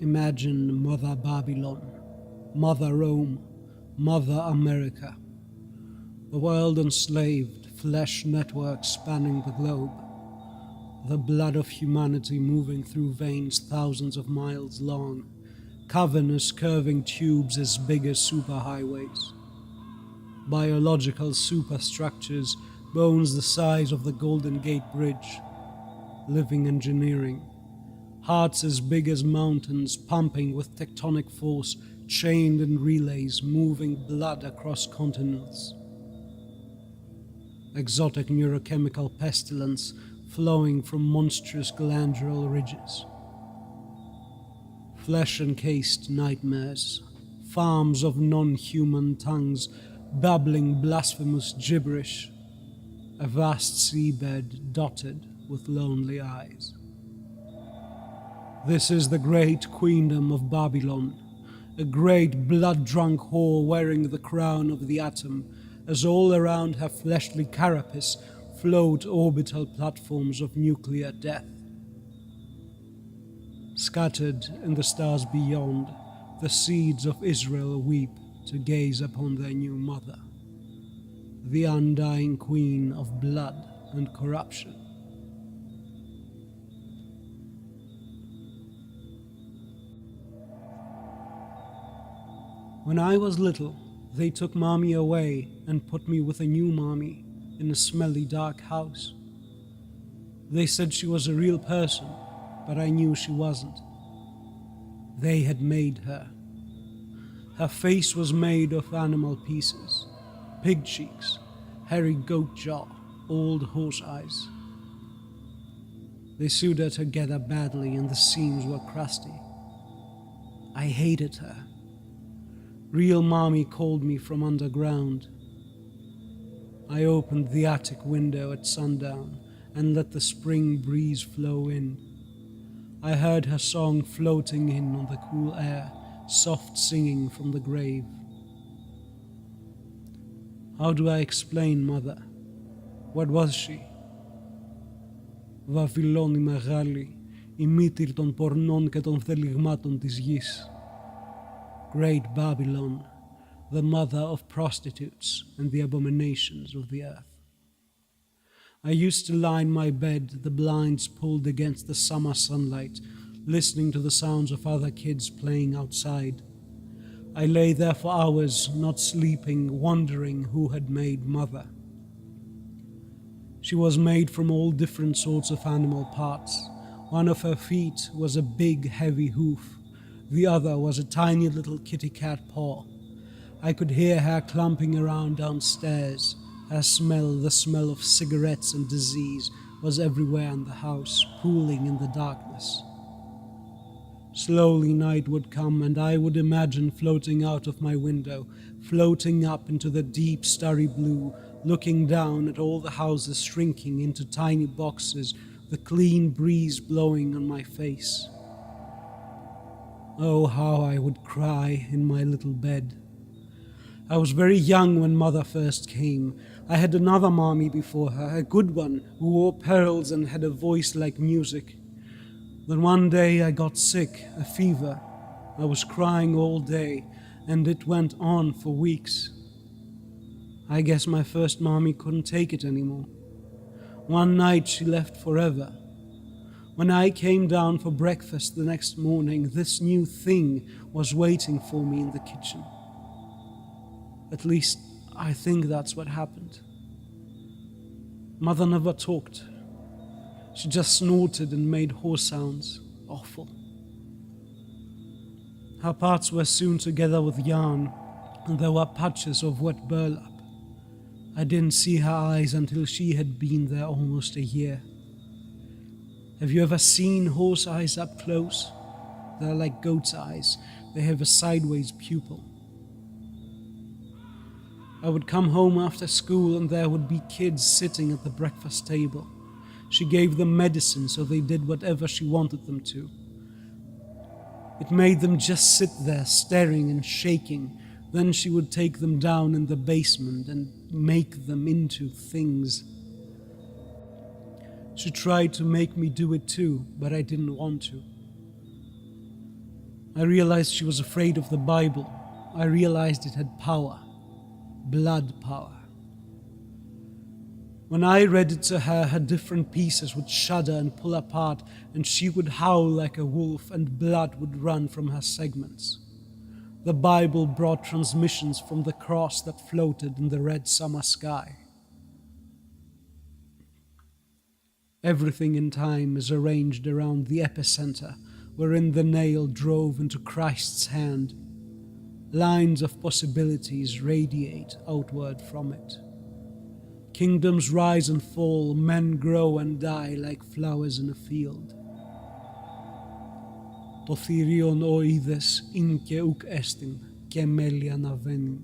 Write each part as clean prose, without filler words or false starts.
Imagine Mother Babylon, Mother Rome, Mother America, the world enslaved, flesh network spanning the globe, the blood of humanity moving through veins thousands of miles long, cavernous curving tubes as big as superhighways, biological superstructures, bones the size of the Golden Gate Bridge, living engineering, hearts as big as mountains pumping with tectonic force, chained in relays moving blood across continents, exotic neurochemical pestilence flowing from monstrous glandular ridges, flesh-encased nightmares, farms of non-human tongues babbling blasphemous gibberish, a vast seabed dotted with lonely eyes. This is the great queendom of Babylon, a great blood-drunk whore wearing the crown of the atom, as all around her fleshly carapace float orbital platforms of nuclear death. Scattered in the stars beyond, the seeds of Israel weep to gaze upon their new mother, the undying queen of blood and corruption. When I was little, they took mommy away and put me with a new mommy in a smelly dark house. They said she was a real person, but I knew she wasn't. They had made her. Her face was made of animal pieces, pig cheeks, hairy goat jaw, old horse eyes. They sewed her together badly and the seams were crusty. I hated her. Real mommy called me from underground. I opened the attic window at sundown and let the spring breeze flow in. I heard her song floating in on the cool air, soft singing from the grave. How do I explain Mother? What was she? Βαβυλώνη μεγάλη, η μήτηρ των πορνών και των θελιγμάτων της γης. Great Babylon, the mother of prostitutes and the abominations of the earth. I used to lie in my bed, the blinds pulled against the summer sunlight, listening to the sounds of other kids playing outside. I lay there for hours, not sleeping, wondering who had made Mother. She was made from all different sorts of animal parts. One of her feet was a big, heavy hoof. The other was a tiny little kitty cat paw. I could hear her clumping around downstairs. Her smell, the smell of cigarettes and disease, was everywhere in the house, pooling in the darkness. Slowly night would come and I would imagine floating out of my window, floating up into the deep starry blue, looking down at all the houses shrinking into tiny boxes, the clean breeze blowing on my face. Oh, how I would cry in my little bed. I was very young when Mother first came. I had another mommy before her, a good one, who wore pearls and had a voice like music. Then one day I got sick, a fever. I was crying all day, and it went on for weeks. I guess my first mommy couldn't take it anymore. One night she left forever. When I came down for breakfast the next morning, this new thing was waiting for me in the kitchen. At least, I think that's what happened. Mother never talked. She just snorted and made horse sounds. Awful. Her parts were sewn together with yarn, and there were patches of wet burlap. I didn't see her eyes until she had been there almost a year. Have you ever seen horse eyes up close? They're like goat's eyes. They have a sideways pupil. I would come home after school and there would be kids sitting at the breakfast table. She gave them medicine so they did whatever she wanted them to. It made them just sit there staring and shaking. Then she would take them down in the basement and make them into things. She tried to make me do it too, but I didn't want to. I realized she was afraid of the Bible. I realized it had power. Blood power. When I read it to her, her different pieces would shudder and pull apart, and she would howl like a wolf, and blood would run from her segments. The Bible brought transmissions from the cross that floated in the red summer sky. Everything in time is arranged around the epicenter, wherein the nail drove into Christ's hand. Lines of possibilities radiate outward from it. Kingdoms rise and fall, men grow and die like flowers in a field. Το θηρίον οίδες ειν και ουκ έστιν, και μέλιαν αβαίνιν.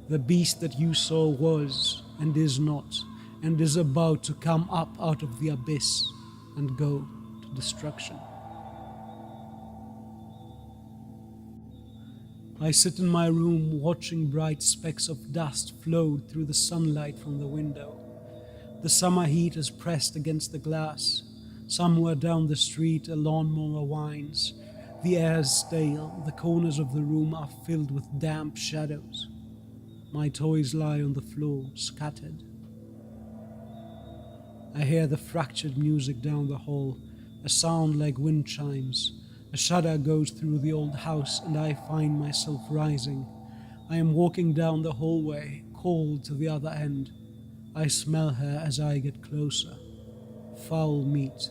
The beast that you saw was, and is not, and is about to come up out of the abyss and go to destruction. I sit in my room watching bright specks of dust float through the sunlight from the window. The summer heat is pressed against the glass. Somewhere down the street a lawnmower whines. The air is stale. The corners of the room are filled with damp shadows. My toys lie on the floor, scattered. I hear the fractured music down the hall, a sound like wind chimes. A shudder goes through the old house, and I find myself rising. I am walking down the hallway, cold to the other end. I smell her as I get closer. Foul meat,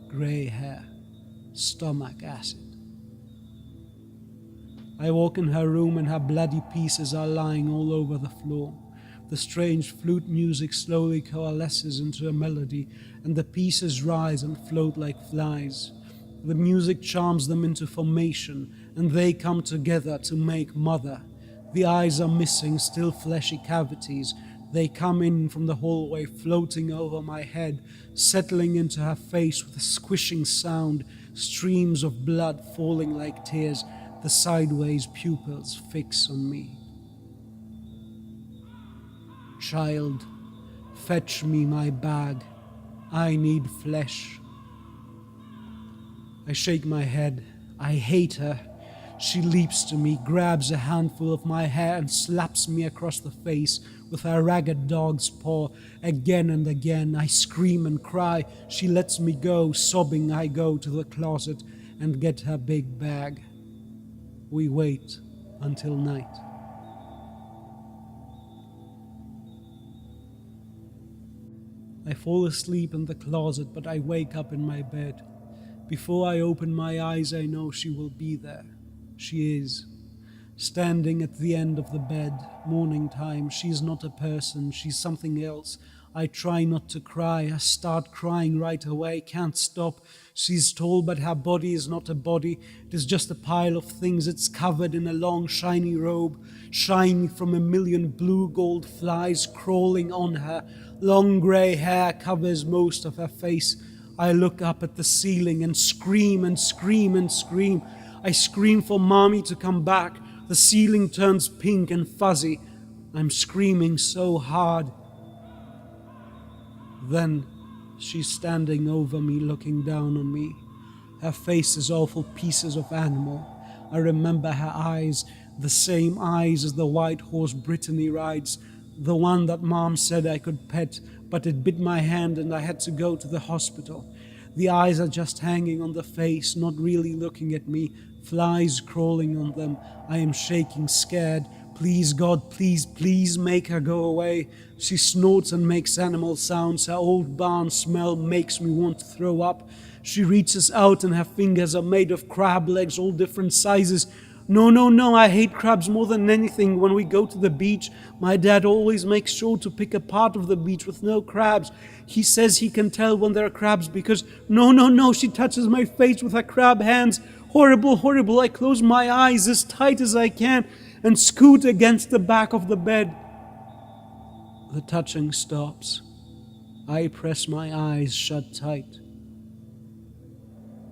grey hair, stomach acid. I walk in her room, and her bloody pieces are lying all over the floor. The strange flute music slowly coalesces into a melody, and the pieces rise and float like flies. The music charms them into formation, and they come together to make mother. The eyes are missing, still fleshy cavities. They come in from the hallway, floating over my head, settling into her face with a squishing sound, streams of blood falling like tears. The sideways pupils fix on me. Child, fetch me my bag. I need flesh. I shake my head. I hate her. She leaps to me, grabs a handful of my hair and slaps me across the face with her ragged dog's paw. Again and again I scream and cry. She lets me go. Sobbing, I go to the closet and get her big bag. We wait until night. I fall asleep in the closet, but I wake up in my bed. Before I open my eyes, I know she will be there. She is. Standing at the end of the bed, morning time. She's not a person, she's something else. I try not to cry. I start crying right away, can't stop. She's tall, but her body is not a body. It is just a pile of things. It's covered in a long, shiny robe, shiny from a million blue gold flies crawling on her. Long grey hair covers most of her face. I look up at the ceiling and scream and scream and scream. I scream for Mommy to come back. The ceiling turns pink and fuzzy. I'm screaming so hard. Then she's standing over me, looking down on me. Her face is awful pieces of animal. I remember her eyes, the same eyes as the white horse Brittany rides, the one that Mom said I could pet, but it bit my hand and I had to go to the hospital. The eyes are just hanging on the face, not really looking at me, flies crawling on them. I am shaking, scared. Please, God, please, please make her go away. She snorts and makes animal sounds. Her old barn smell makes me want to throw up. She reaches out and her fingers are made of crab legs, all different sizes. No, I hate crabs more than anything. When we go to the beach, my dad always makes sure to pick a part of the beach with no crabs. He says he can tell when there are crabs because, no, she touches my face with her crab hands. Horrible. I close my eyes as tight as I can and scoot against the back of the bed. The touching stops. I press my eyes shut tight.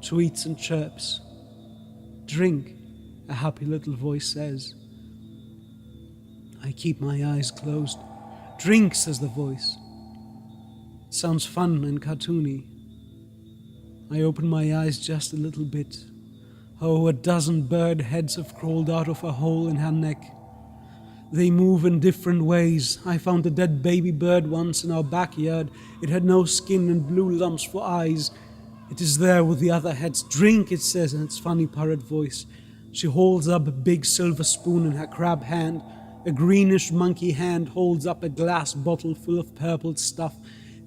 Tweets and chirps. Drink, a happy little voice says. I keep my eyes closed. Drink, says the voice. It sounds fun and cartoony. I open my eyes just a little bit. Oh, a dozen bird heads have crawled out of a hole in her neck. They move in different ways. I found a dead baby bird once in our backyard. It had no skin and blue lumps for eyes. It is there with the other heads. Drink, it says in its funny parrot voice. She holds up a big silver spoon in her crab hand. A greenish monkey hand holds up a glass bottle full of purple stuff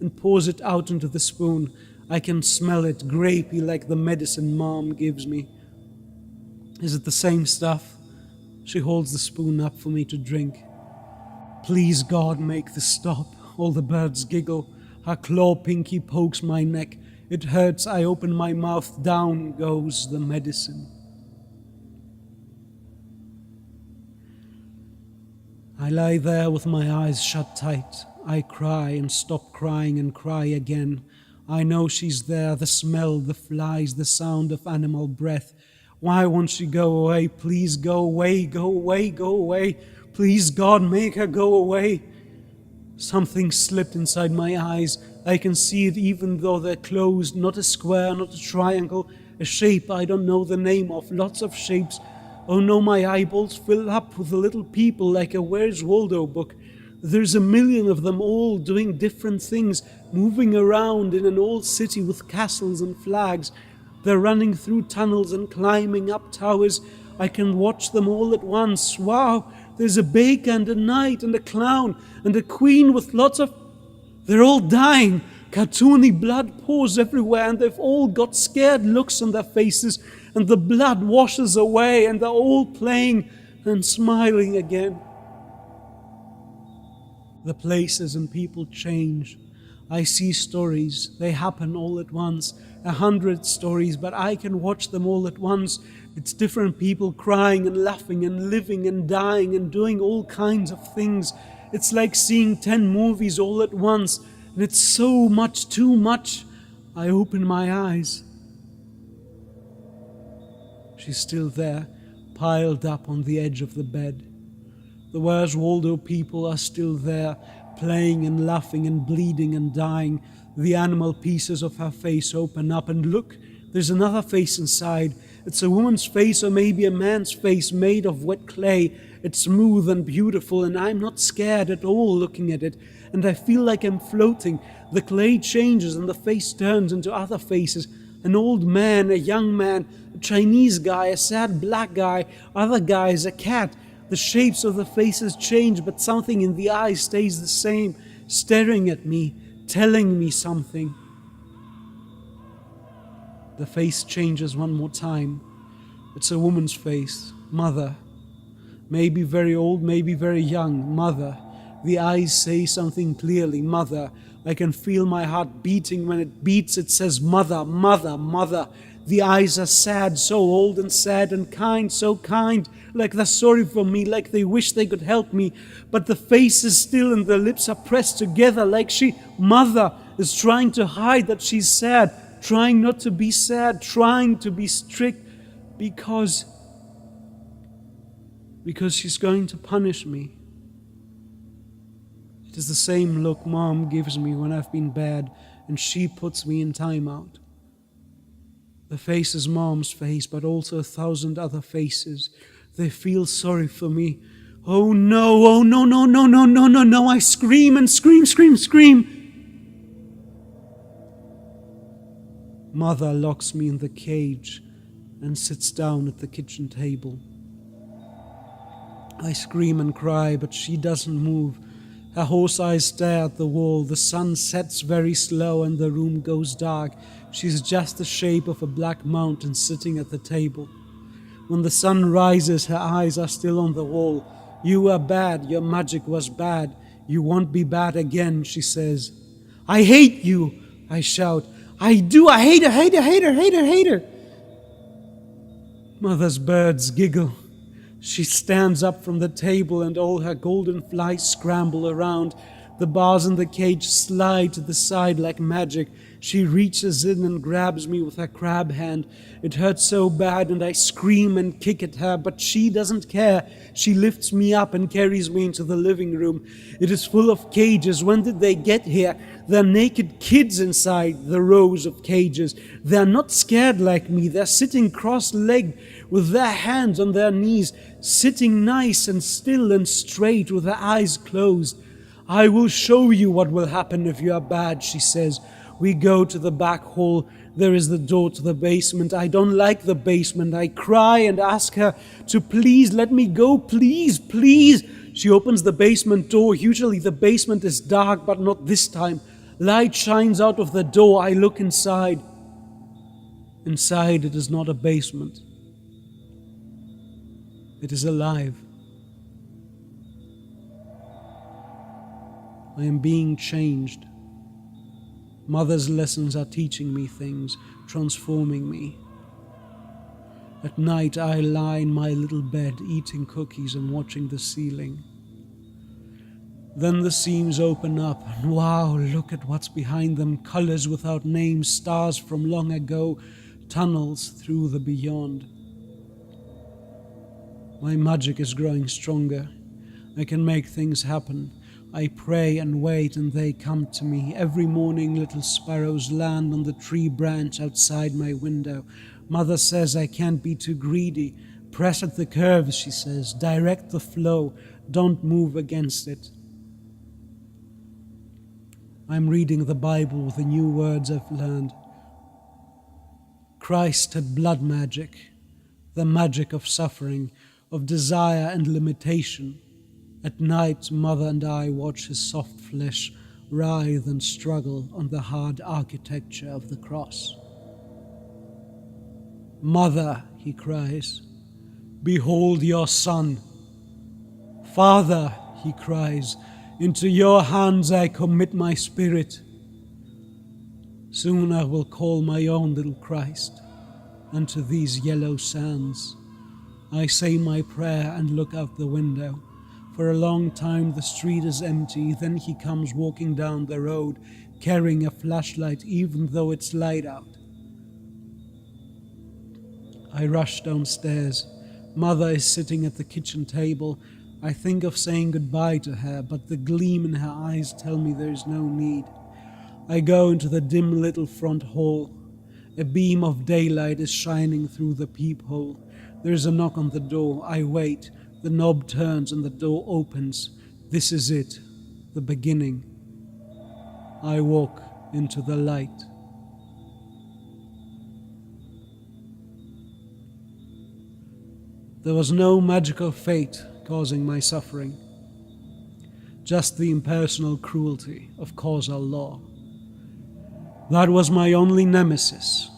and pours it out into the spoon. I can smell it, grapey like the medicine Mom gives me. Is it the same stuff? She holds the spoon up for me to drink. Please, God, make this stop. All the birds giggle. Her claw pinky pokes my neck. It hurts. I open my mouth. Down goes the medicine. I lie there with my eyes shut tight. I cry and stop crying and cry again. I know she's there, the smell, the flies, the sound of animal breath. Why won't she go away? Please go away, go away, go away. Please, God, make her go away. Something slipped inside my eyes. I can see it even though they're closed. Not a square, not a triangle, a shape I don't know the name of. Lots of shapes. Oh no, my eyeballs fill up with the little people like a Where's Waldo book. There's a million of them all doing different things, moving around in an old city with castles and flags. They're running through tunnels and climbing up towers. I can watch them all at once. Wow, there's a baker and a knight and a clown and a queen with lots of... They're all dying. Cartoony blood pours everywhere and they've all got scared looks on their faces and the blood washes away and they're all playing and smiling again. The places and people change. I see stories. They happen all at once. 100 stories, but I can watch them all at once. It's different people crying and laughing and living and dying and doing all kinds of things. It's like seeing 10 movies all at once, and it's so much, too much. I open my eyes. She's still there, piled up on the edge of the bed. The Where's Waldo people are still there, playing and laughing and bleeding and dying. The animal pieces of her face open up, and look, there's another face inside. It's a woman's face or maybe a man's face made of wet clay. It's smooth and beautiful, and I'm not scared at all looking at it, and I feel like I'm floating. The clay changes and the face turns into other faces. An old man, a young man, a Chinese guy, a sad black guy, other guys, a cat. The shapes of the faces change, but something in the eyes stays the same, staring at me, telling me something. The face changes one more time. It's a woman's face, mother. Maybe very old, maybe very young, mother. The eyes say something clearly, mother. I can feel my heart beating. When it beats, it says mother, mother, mother. The eyes are sad, so old and sad and kind, so kind, like they're sorry for me, like they wish they could help me. But the face is still and the lips are pressed together, like mother, is trying to hide that she's sad, trying not to be sad, trying to be strict, because she's going to punish me. It is the same look Mom gives me when I've been bad and she puts me in timeout. The face is Mom's face, but also 1,000 other faces. They feel sorry for me. Oh no, no, no, no, no, no, no. I scream and scream, scream, scream. Mother locks me in the cage and sits down at the kitchen table. I scream and cry, but she doesn't move. Her horse eyes stare at the wall. The sun sets very slow and the room goes dark. She's just the shape of a black mountain sitting at the table. When the sun rises, her eyes are still on the wall. You were bad. Your magic was bad. You won't be bad again, she says. I hate you, I shout. I do. I hate her, hate her, hate her, hate her, hate her. Mother's birds giggle. She stands up from the table and all her golden flies scramble around. The bars in the cage slide to the side like magic. She reaches in and grabs me with her crab hand. It hurts so bad and I scream and kick at her, but she doesn't care. She lifts me up and carries me into the living room. It is full of cages. When did they get here? There are naked kids inside the rows of cages. They're not scared like me. They're sitting cross-legged with their hands on their knees, sitting nice and still and straight with their eyes closed. I will show you what will happen if you are bad, she says. We go to the back hall. There is the door to the basement. I don't like the basement. I cry and ask her to please let me go. Please, please. She opens the basement door. Usually the basement is dark, but not this time. Light shines out of the door. I look inside. Inside, it is not a basement. It is alive. I am being changed. Mother's lessons are teaching me things, transforming me. At night, I lie in my little bed, eating cookies and watching the ceiling. Then the seams open up, and wow, look at what's behind them. Colors without names, stars from long ago, tunnels through the beyond. My magic is growing stronger. I can make things happen. I pray and wait and they come to me. Every morning little sparrows land on the tree branch outside my window. Mother says I can't be too greedy. Press at the curves, she says. Direct the flow. Don't move against it. I'm reading the Bible with the new words I've learned. Christ had blood magic, the magic of suffering, of desire and limitation. At night, Mother and I watch his soft flesh writhe and struggle on the hard architecture of the cross. Mother, he cries, behold your son. Father, he cries, into your hands I commit my spirit. Soon I will call my own little Christ unto these yellow sands. I say my prayer and look out the window. For a long time the street is empty, then he comes walking down the road, carrying a flashlight even though it's light out. I rush downstairs. Mother is sitting at the kitchen table. I think of saying goodbye to her, but the gleam in her eyes tell me there is no need. I go into the dim little front hall. A beam of daylight is shining through the peephole. There is a knock on the door. I wait. The knob turns and the door opens. This is it, the beginning. I walk into the light. There was no magical fate causing my suffering, just the impersonal cruelty of causal law. That was my only nemesis.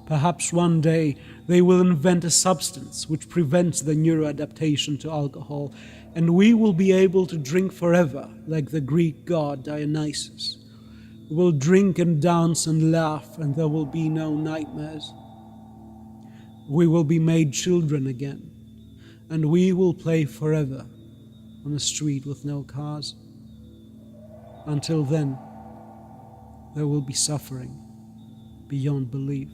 Perhaps one day they will invent a substance which prevents the neuroadaptation to alcohol, and we will be able to drink forever like the Greek god Dionysus. We will drink and dance and laugh, and there will be no nightmares. We will be made children again, and we will play forever on a street with no cars. Until then, there will be suffering beyond belief.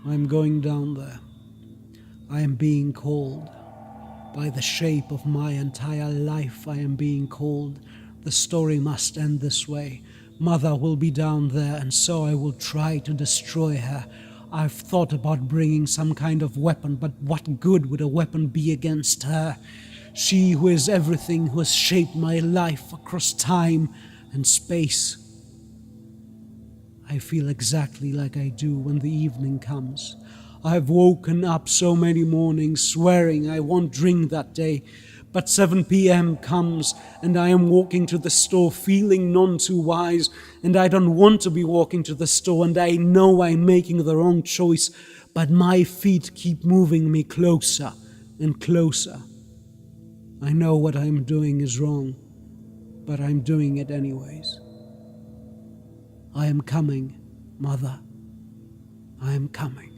I am going down there. I am being called. By the shape of my entire life, I am being called. The story must end this way. Mother will be down there, and so I will try to destroy her. I've thought about bringing some kind of weapon, but what good would a weapon be against her? She who is everything, who has shaped my life across time and space. I feel exactly like I do when the evening comes. I've woken up so many mornings swearing I won't drink that day, but 7 p.m. comes and I am walking to the store feeling none too wise, and I don't want to be walking to the store, and I know I'm making the wrong choice, but my feet keep moving me closer and closer. I know what I'm doing is wrong, but I'm doing it anyways. I am coming, Mother. I am coming.